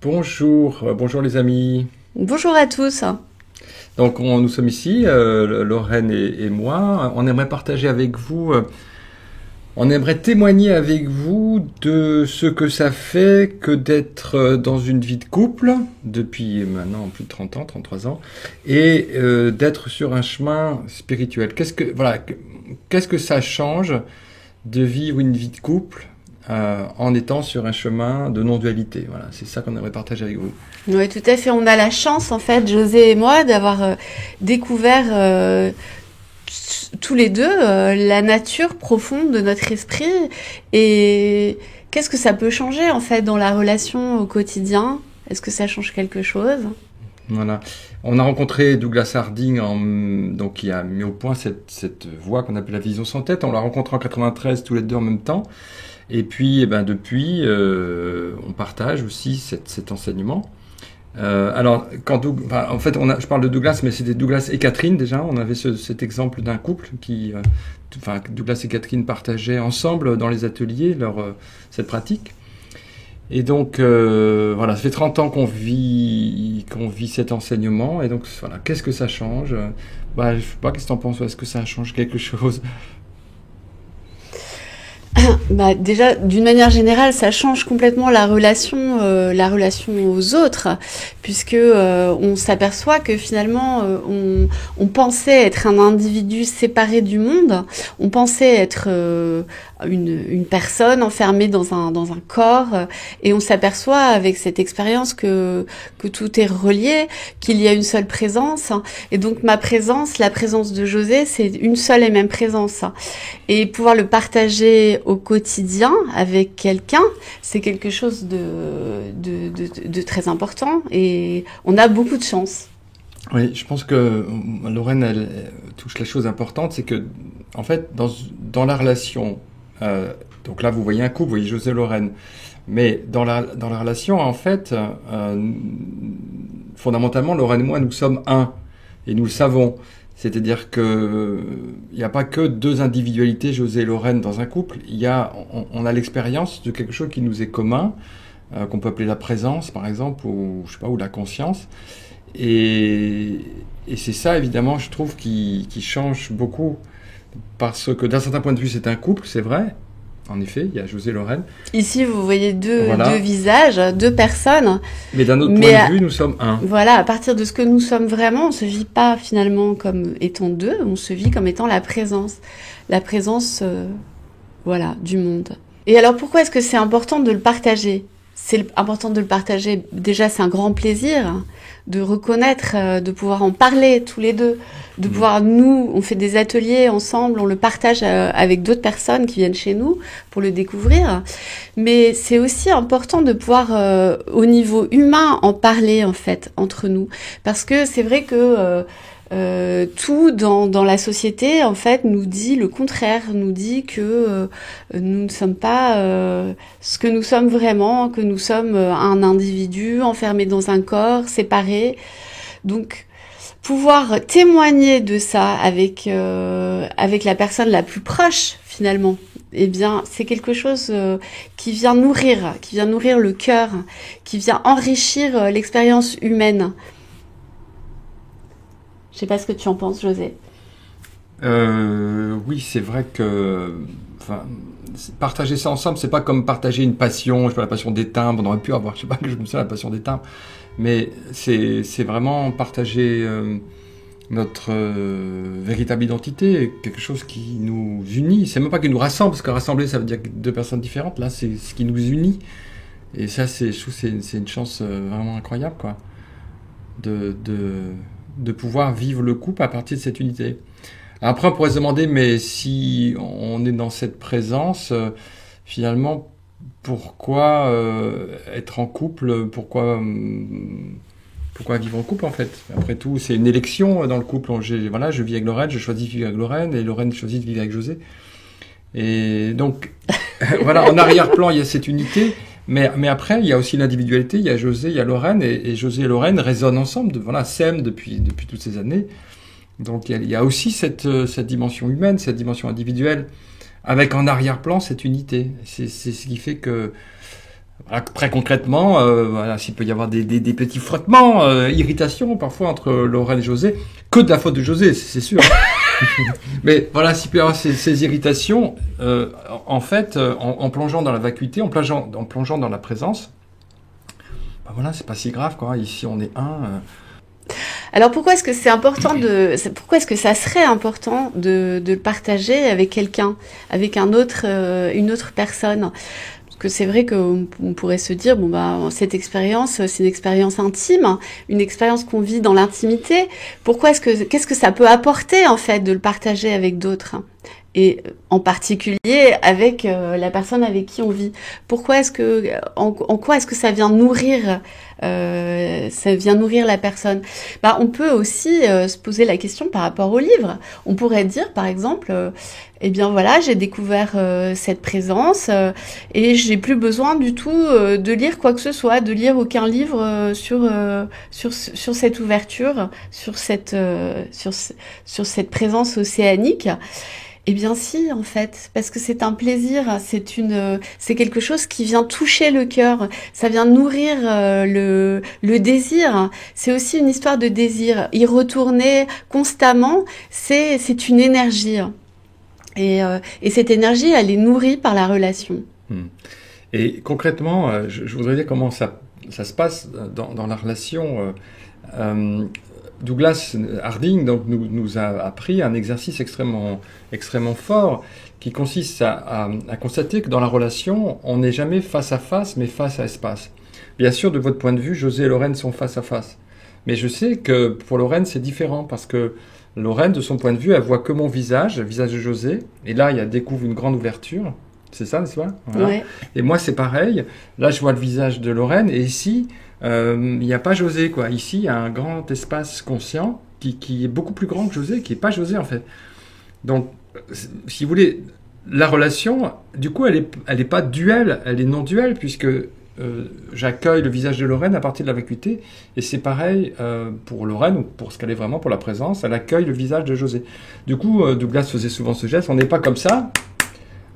Bonjour, bonjour les amis. Bonjour à tous. Donc nous sommes ici, Lorraine et moi. On aimerait partager avec vous, on aimerait témoigner avec vous de ce que ça fait que d'être dans une vie de couple depuis maintenant plus de 30 ans, 33 ans, et d'être sur un chemin spirituel. Qu'est-ce que ça change de vivre une vie de couple en étant sur un chemin de non-dualité? Voilà, c'est ça qu'on aimerait partager avec vous. Oui, tout à fait. On a la chance, en fait, José et moi, d'avoir découvert tous les deux la nature profonde de notre esprit. Et qu'est-ce que ça peut changer, en fait, dans la relation au quotidien? Est-ce que ça change quelque chose? Voilà. On a rencontré Douglas Harding, donc qui a mis au point cette voie qu'on appelle la vision sans tête. On l'a rencontré en 93 tous les deux en même temps. Et puis, depuis, on partage aussi cet enseignement. Alors, en fait, je parle de Douglas, mais c'était Douglas et Catherine déjà. On avait cet exemple d'un couple Douglas et Catherine partageaient ensemble dans les ateliers cette pratique. Et donc, ça fait 30 ans qu'on vit cet enseignement. Et donc, voilà, qu'est-ce que ça change? Je sais pas, qu'est-ce que t'en penses? Est-ce que ça change quelque chose? Déjà, d'une manière générale, ça change complètement la relation aux autres, puisque on s'aperçoit que finalement, on pensait être un individu séparé du monde, on pensait être une personne enfermée dans un corps, et on s'aperçoit avec cette expérience que tout est relié, qu'il y a une seule présence, et donc ma présence, la présence de José, c'est une seule et même présence, et pouvoir le partager au quotidien avec quelqu'un, c'est quelque chose de très important, et on a beaucoup de chance. Oui, je pense que Lorraine, elle touche la chose importante, c'est que, en fait, dans la relation, donc là, vous voyez un couple, vous voyez José et Lorraine, mais dans la relation, en fait, fondamentalement, Lorraine et moi, nous sommes un, et nous le savons. C'est-à-dire que il n'y a pas que deux individualités, José et Lorraine, dans un couple. On a l'expérience de quelque chose qui nous est commun, qu'on peut appeler la présence, par exemple, ou je sais pas, ou la conscience. Et c'est ça, évidemment, je trouve, qui change beaucoup. Parce que d'un certain point de vue, c'est un couple, c'est vrai. En effet, il y a José et Lorraine. Ici, vous voyez deux Voilà. visages, deux personnes. Mais d'un autre point de vue, nous sommes un. Voilà, à partir de ce que nous sommes vraiment, on se vit pas finalement comme étant deux, on se vit comme étant la présence du monde. Et alors, pourquoi est-ce que c'est important de le partager? C'est important de le partager. Déjà, c'est un grand plaisir de reconnaître, de pouvoir en parler tous les deux, de pouvoir, on fait des ateliers ensemble, on le partage avec d'autres personnes qui viennent chez nous pour le découvrir. Mais c'est aussi important de pouvoir, au niveau humain, en parler, en fait, entre nous. Parce que c'est vrai que tout dans la société, en fait, nous dit le contraire, nous dit que nous ne sommes pas ce que nous sommes vraiment, que nous sommes un individu enfermé dans un corps, séparé. Donc, pouvoir témoigner de ça avec la personne la plus proche, finalement, eh bien, c'est quelque chose qui vient nourrir le cœur, qui vient enrichir l'expérience humaine. Je sais pas ce que tu en penses, José. Oui, c'est vrai que partager ça ensemble, c'est pas comme partager une passion, je sais pas, la passion des timbres, on aurait pu avoir, je sais pas, que je me souviens, la passion des timbres, mais c'est vraiment partager notre véritable identité, quelque chose qui nous unit. C'est même pas qui nous rassemble, parce que rassembler, ça veut dire deux personnes différentes. Là, c'est ce qui nous unit. Et ça, je trouve que c'est une chance vraiment incroyable, quoi, de pouvoir vivre le couple à partir de cette unité. Après, on pourrait se demander, mais si on est dans cette présence, finalement, pourquoi être en couple? Pourquoi vivre en couple, en fait? Après tout, c'est une élection dans le couple. Je vis avec Lorraine, je choisis de vivre avec Lorraine, et Lorraine choisit de vivre avec José. Et donc, voilà, en arrière-plan, il y a cette unité. Mais après, il y a aussi l'individualité. Il y a José, il y a Lorraine, et José et Lorraine résonnent ensemble, s'aiment depuis toutes ces années. Donc il y a aussi cette dimension humaine, cette dimension individuelle, avec en arrière-plan cette unité. C'est ce qui fait que Très concrètement, voilà, s'il peut y avoir des petits frottements, irritations parfois entre Lorraine et José, que de la faute de José, c'est sûr. Mais voilà, s'il peut y avoir ces irritations, en fait, en plongeant dans la vacuité, en plongeant dans la présence, ben voilà, c'est pas si grave, quoi. Ici, on est un. Alors pourquoi est-ce que pourquoi est-ce que ça serait important de le partager avec quelqu'un, avec une autre personne? Que c'est vrai qu'on pourrait se dire, bon bah cette expérience, c'est une expérience intime, une expérience qu'on vit dans l'intimité. Qu'est-ce que ça peut apporter en fait de le partager avec d'autres, et en particulier avec la personne avec qui on vit. En quoi est-ce que ça vient nourrir la personne? Bah on peut aussi se poser la question par rapport au livre. On pourrait dire par exemple eh bien voilà, j'ai découvert cette présence et j'ai plus besoin du tout de lire quoi que ce soit, de lire aucun livre sur cette ouverture, sur cette présence océanique. Eh bien si, en fait, parce que c'est un plaisir, c'est quelque chose qui vient toucher le cœur, ça vient nourrir le désir. C'est aussi une histoire de désir. Y retourner constamment, c'est une énergie. Et cette énergie, elle est nourrie par la relation. Et concrètement, je voudrais dire comment ça se passe dans la relation. Douglas Harding donc, nous a appris un exercice extrêmement fort qui consiste à constater que dans la relation, on n'est jamais face à face, mais face à espace. Bien sûr, de votre point de vue, José et Lorraine sont face à face. Mais je sais que pour Lorraine, c'est différent parce que Lorraine, de son point de vue, elle voit que mon visage, le visage de José. Et là, elle découvre une grande ouverture. C'est ça, n'est-ce pas? Voilà. Ouais. Et moi, c'est pareil. Là, je vois le visage de Lorraine. Et ici, il n'y a pas José, quoi. Ici, il y a un grand espace conscient qui est beaucoup plus grand que José, qui n'est pas José, en fait. Donc, si vous voulez, la relation, du coup, elle est pas duelle, elle est non duelle, puisque j'accueille le visage de Lorraine à partir de la vacuité. Et c'est pareil pour Lorraine, ou pour ce qu'elle est vraiment, pour la présence, elle accueille le visage de José. Du coup, Douglas faisait souvent ce geste. On n'est pas comme ça,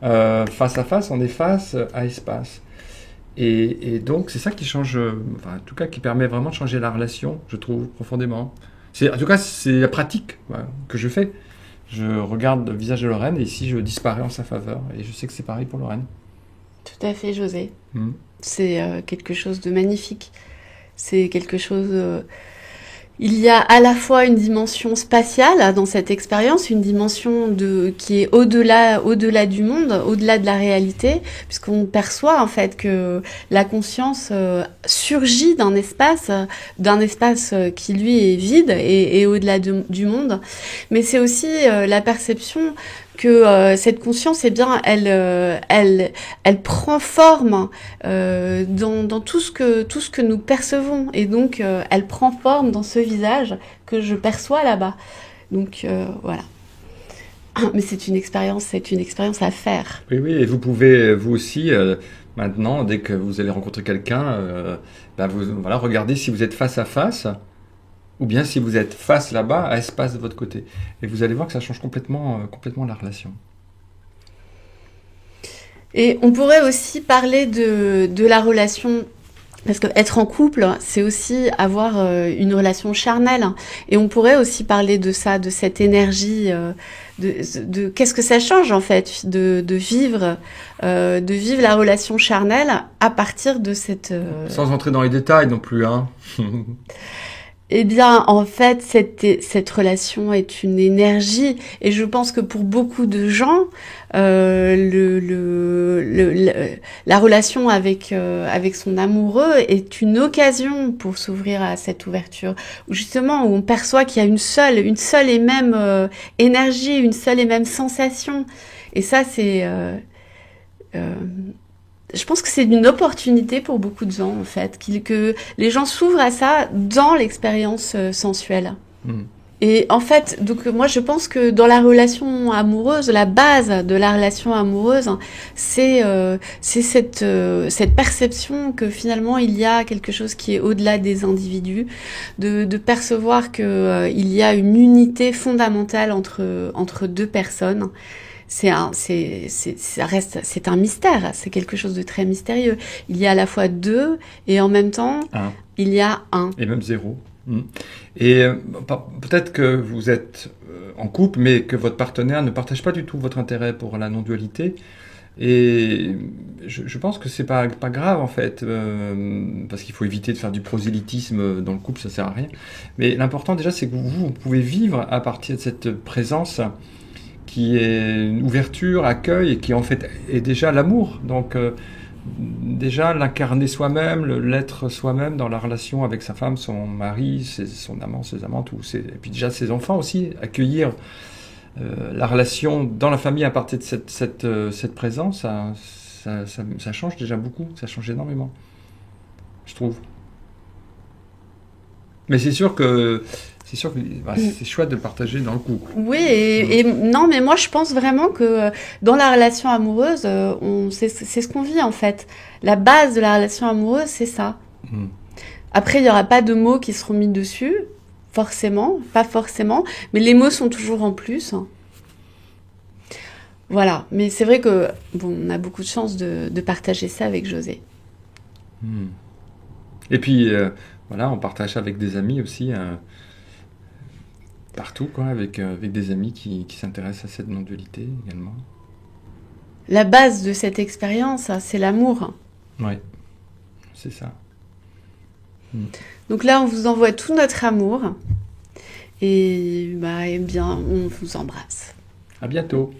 face à face, on est face à espace. Et donc, c'est ça qui change, en tout cas, qui permet vraiment de changer la relation, je trouve, profondément. En tout cas, c'est la pratique que je fais. Je regarde le visage de Lorraine et ici, je disparais en sa faveur. Et je sais que c'est pareil pour Lorraine. Tout à fait, José. C'est quelque chose de magnifique. C'est quelque chose... Il y a à la fois une dimension spatiale dans cette expérience, une dimension qui est au-delà du monde, au-delà de la réalité, puisqu'on perçoit en fait que la conscience surgit d'un espace qui lui est vide et au-delà du monde. Mais c'est aussi la perception que cette conscience, eh bien, elle prend forme dans tout ce que nous percevons, et donc elle prend forme dans ce visage que je perçois là-bas. Donc voilà. Mais c'est une expérience à faire. Oui, et vous pouvez vous aussi maintenant, dès que vous allez rencontrer quelqu'un, regardez si vous êtes face à face. Ou bien si vous êtes face là-bas, à espace de votre côté. Et vous allez voir que ça change complètement la relation. Et on pourrait aussi parler de la relation, parce que être en couple, c'est aussi avoir une relation charnelle. Et on pourrait aussi parler de ça, de cette énergie, de qu'est-ce que ça change en fait, de vivre la relation charnelle à partir de cette... Sans entrer dans les détails non plus, hein. Eh bien, en fait, cette relation est une énergie, et je pense que pour beaucoup de gens, la relation avec son amoureux est une occasion pour s'ouvrir à cette ouverture, où justement où on perçoit qu'il y a une seule et même énergie, une seule et même sensation, et ça c'est je pense que c'est une opportunité pour beaucoup de gens, en fait, que les gens s'ouvrent à ça dans l'expérience sensuelle. Et en fait, donc moi je pense que dans la relation amoureuse, la base de la relation amoureuse, c'est cette perception que finalement il y a quelque chose qui est au-delà des individus, de percevoir que il y a une unité fondamentale entre deux personnes. c'est un mystère, c'est quelque chose de très mystérieux. Il y a à la fois 2 et en même temps, il y a 1. Et même 0. Et peut-être que vous êtes en couple, mais que votre partenaire ne partage pas du tout votre intérêt pour la non-dualité. Et je pense que c'est pas grave en fait, parce qu'il faut éviter de faire du prosélytisme dans le couple, ça sert à rien. Mais l'important déjà, c'est que vous pouvez vivre à partir de cette présence qui est une ouverture, accueil, et qui en fait est déjà l'amour. Donc déjà l'incarner soi-même, l'être soi-même dans la relation avec sa femme, son mari, son amant, ses amantes, et puis déjà ses enfants aussi, accueillir la relation dans la famille à partir de cette présence, ça change déjà beaucoup, ça change énormément, je trouve. Mais c'est sûr que c'est chouette de le partager dans le couple. Oui, et non, mais moi je pense vraiment que dans la relation amoureuse, c'est ce qu'on vit en fait. La base de la relation amoureuse, c'est ça. Après, il n'y aura pas de mots qui seront mis dessus, forcément, pas forcément, mais les mots sont toujours en plus. Voilà, mais c'est vrai que on a beaucoup de chance de partager ça avec José. Et puis, voilà, on partage avec des amis aussi. Partout, quoi, avec des amis qui s'intéressent à cette non-dualité également. La base de cette expérience, c'est l'amour. Oui, c'est ça. Donc là, on vous envoie tout notre amour. Et bien, on vous embrasse. À bientôt.